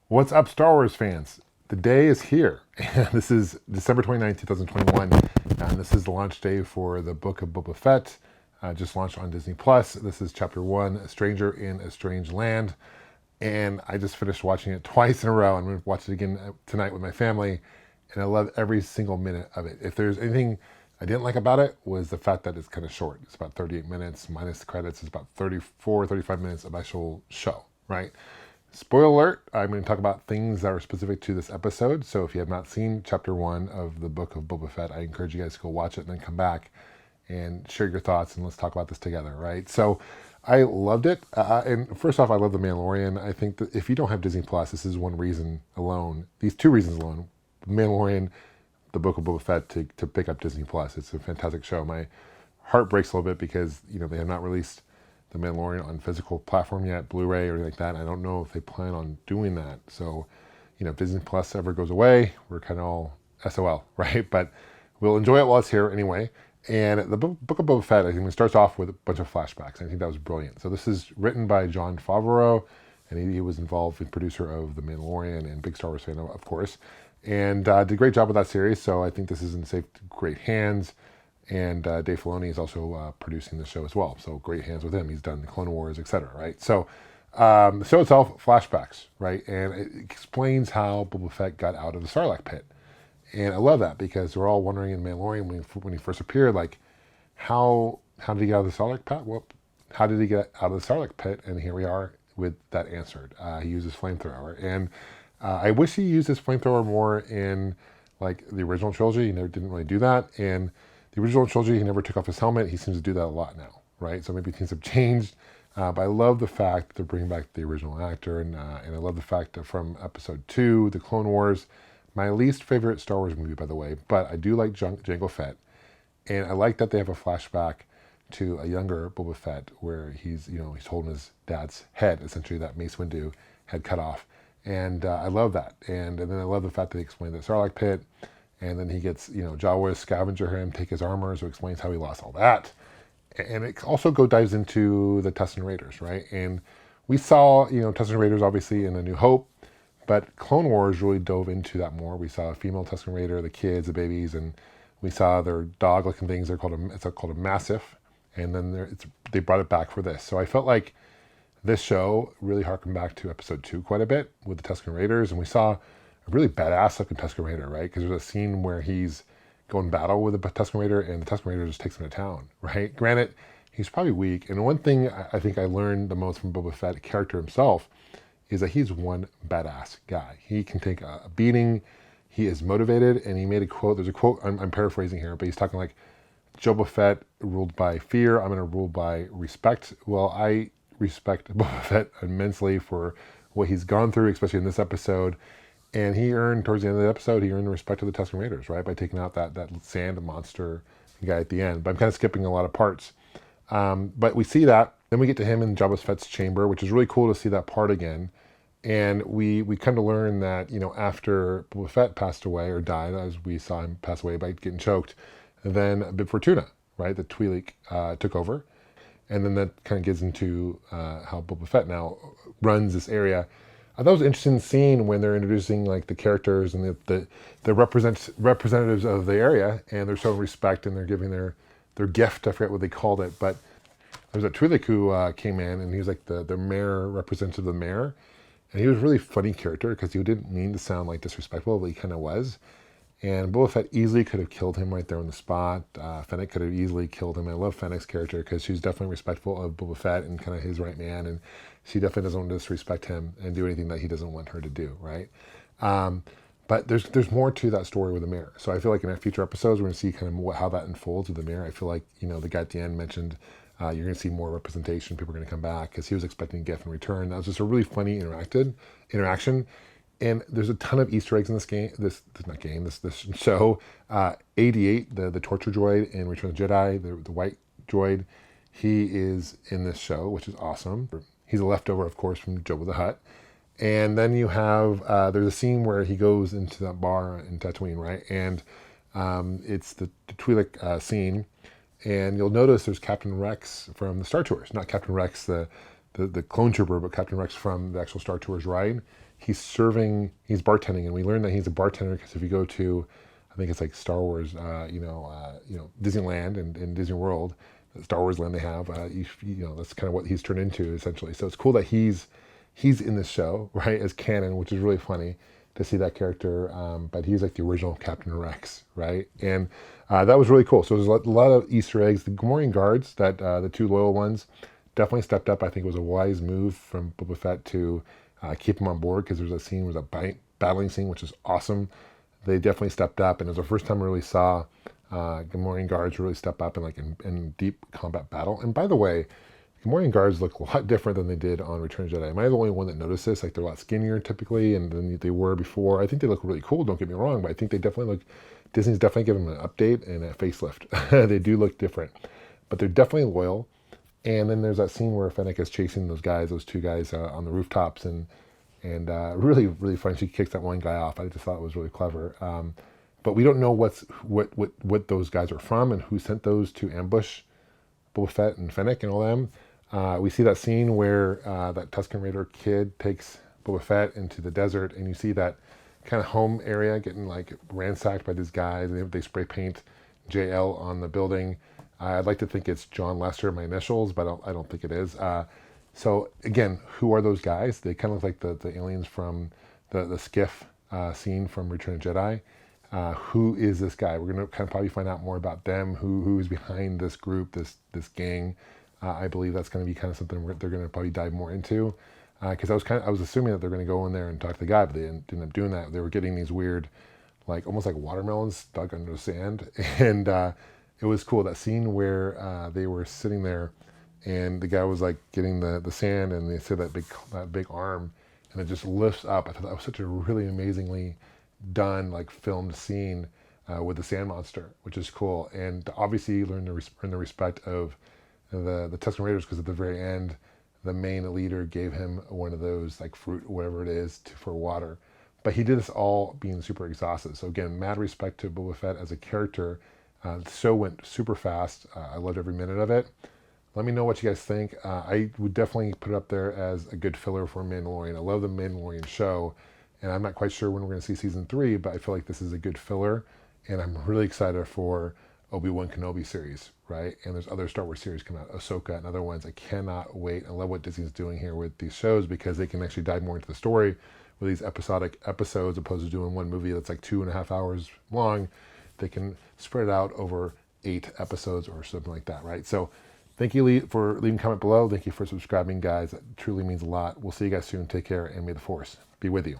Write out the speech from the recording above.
What's up, Star Wars fans? The day is here. This is December 29th, 2021, and this is the launch day for the book of Boba Fett. Just launched on Disney Plus. This is chapter one, A Stranger in a Strange Land. And I just finished watching it twice in a row. I'm going to watch it again tonight with my family, and I love every single minute of it. If there's anything I didn't like about it, was the fact that it's kind of short. It's about 38 minutes, minus the credits. It's about 34, 35 minutes of actual show, right? Spoiler alert, I'm going to talk about things that are specific to this episode. So if you have not seen chapter one of the book of Boba Fett, I encourage you guys to go watch it and then come back and share your thoughts and let's talk about this together, right? So I loved it. And first off, I love The Mandalorian. I think that if you don't have Disney Plus, this is one reason alone, these two reasons alone, The Mandalorian, the book of Boba Fett, to pick up Disney Plus. It's a fantastic show. My heart breaks a little bit because, they have not released The Mandalorian on physical platform yet, Blu-ray or anything like that. I don't know if they plan on doing that. So, if Disney Plus ever goes away, we're kind of all SOL, right? But we'll enjoy it while it's here anyway. And the book of Boba Fett, I think it starts off with a bunch of flashbacks. I think that was brilliant. So this is written by Jon Favreau, and he was involved with producer of The Mandalorian and big Star Wars fan, of course. And did a great job with that series. So I think this is in safe, great hands. And Dave Filoni is also producing the show as well. So great hands with him. He's done the Clone Wars, etc. Right? So the show itself, flashbacks, right? And it explains how Boba Fett got out of the Sarlacc pit. And I love that because we're all wondering in Mandalorian when he first appeared, like, how did he get out of the Sarlacc pit? Well, how did he get out of the Sarlacc pit? And here we are with that answered. He uses flamethrower. And I wish he used his flamethrower more in, like, the original trilogy. He never didn't really do that. And the original trilogy, he never took off his helmet. He seems to do that a lot now, right? So maybe things have changed. But I love the fact that they're bringing back the original actor. And I love the fact that from episode 2, The Clone Wars, my least favorite Star Wars movie, by the way, but I do like Jango Fett. And I like that they have a flashback to a younger Boba Fett where he's holding his dad's head, essentially, that Mace Windu had cut off. And I love that. And then I love the fact that they explain the Sarlacc pit. And then he gets, Jawa's scavenger him, take his armor, so it explains how he lost all that. And it also dives into the Tusken Raiders, right? And we saw, Tusken Raiders obviously in A New Hope, but Clone Wars really dove into that more. We saw a female Tusken Raider, the kids, the babies, and we saw their dog-looking things. It's called a Mastiff, and then they brought it back for this. So I felt like this show really harkened back to episode 2 quite a bit with the Tusken Raiders, and we saw a really badass looking Tusken Raider, right? Because there's a scene where he's going battle with the Tusken Raider, and the Tusken Raider just takes him to town, right? Granted, he's probably weak, and one thing I think I learned the most from Boba Fett, character himself, is that he's one badass guy. He can take a beating. He is motivated, and he made a quote. There's a quote, I'm paraphrasing here, but he's talking like, Boba Fett ruled by fear, I'm going to rule by respect. Well, I respect Boba Fett immensely for what he's gone through, especially in this episode. And he earned, towards the end of the episode, he earned the respect of the Tusken Raiders, right? By taking out that sand monster guy at the end. But I'm kind of skipping a lot of parts. But we see that. Then we get to him in Jabba Fett's chamber, which is really cool to see that part again. And we come to learn that, after Boba Fett passed away or died, as we saw him pass away by getting choked, then Bib Fortuna, right, the twi'lek, took over. And then that kind of gets into how Boba Fett now runs this area. I thought it was an interesting scene when they're introducing, like, the characters and the representatives of the area, and they're showing respect and they're giving their gift. I forget what they called it, but there was a twi'lek who came in, and he was like the mayor, representative of the mayor. And he was a really funny character because he didn't mean to sound like disrespectful, but he kind of was. And Boba Fett easily could have killed him right there on the spot. Fennec could have easily killed him. I love Fennec's character because she's definitely respectful of Boba Fett and kind of his right man. And she definitely doesn't want to disrespect him and do anything that he doesn't want her to do, right? But there's more to that story with the mayor. So I feel like in our future episodes, we're going to see kind of how that unfolds with the mayor. I feel like, the guy at the end mentioned you're going to see more representation. People are going to come back because he was expecting a gift in return. That was just a really funny interaction. And there's a ton of Easter eggs in this show. 88, the torture droid in Return of the Jedi, the white droid, he is in this show, which is awesome. He's a leftover, of course, from Jabba the Hutt. And then you have, there's a scene where he goes into that bar in Tatooine, right? And it's the twi'lek scene. And you'll notice there's Captain Rex from the Star Tours. Not Captain Rex, the clone trooper, but Captain Rex from the actual Star Tours ride. he's bartending, and we learn that he's a bartender because if you go to, I think it's like Star Wars, Disneyland and Disney World, Star Wars Land they have, that's kind of what he's turned into essentially. So it's cool that he's in this show, right, as canon, which is really funny to see that character. But he's like the original Captain Rex, right? And that was really cool. So there's a lot of Easter eggs. The Gamorrean guards, that the two loyal ones, definitely stepped up. I think it was a wise move from Boba Fett to keep him on board, because there's a scene, was a battling scene, which is awesome. They definitely stepped up, and it was the first time I really saw Gamorrean guards really step up in deep combat battle. And by the way, Gamorrean guards look a lot different than they did on Return of the Jedi. Am I the only one that noticed this? Like, they're a lot skinnier typically and than they were before. I think they look really cool, don't get me wrong, but I think they definitely look, Disney's definitely given them an update and a facelift. They do look different, but they're definitely loyal. And then there's that scene where Fennec is chasing those two guys on the rooftops, and really, really fun. She kicks that one guy off. I just thought it was really clever. But we don't know what those guys are from and who sent those to ambush Boba Fett and Fennec and all them. We see that scene where that Tusken Raider kid takes Boba Fett into the desert, and you see that kind of home area getting like ransacked by these guys. They spray paint JL on the building. I'd like to think it's John Lester, my initials, but I don't think it is. So again, who are those guys? They kind of look like the aliens from the skiff scene from Return of the Jedi. Who is this guy? We're going to kind of probably find out more about them, who is behind this group, this gang. I believe that's going to be kind of something they're going to probably dive more into. Because I was assuming that they're going to go in there and talk to the guy, but they didn't end up doing that. They were getting these weird, like almost like watermelons stuck under the sand, and it was cool, that scene where they were sitting there, and the guy was like getting the sand, and they said that big arm, and it just lifts up. I thought that was such a really amazingly done, like filmed scene with the sand monster, which is cool. And obviously learn the respect of the Tusken Raiders, because at the very end, the main leader gave him one of those like fruit, whatever it is, for water. But he did this all being super exhausted. So again, mad respect to Boba Fett as a character. The show went super fast. I loved every minute of it. Let me know what you guys think. I would definitely put it up there as a good filler for Mandalorian. I love the Mandalorian show, and I'm not quite sure when we're going to see season 3, but I feel like this is a good filler, and I'm really excited for Obi-Wan Kenobi series, right? And there's other Star Wars series coming out, Ahsoka and other ones. I cannot wait. I love what Disney's doing here with these shows, because they can actually dive more into the story with these episodic episodes, opposed to doing one movie that's like 2.5 hours long. They can spread it out over 8 episodes or something like that, right? So thank you for leaving a comment below. Thank you for subscribing, guys. That truly means a lot. We'll see you guys soon. Take care, and may the Force be with you.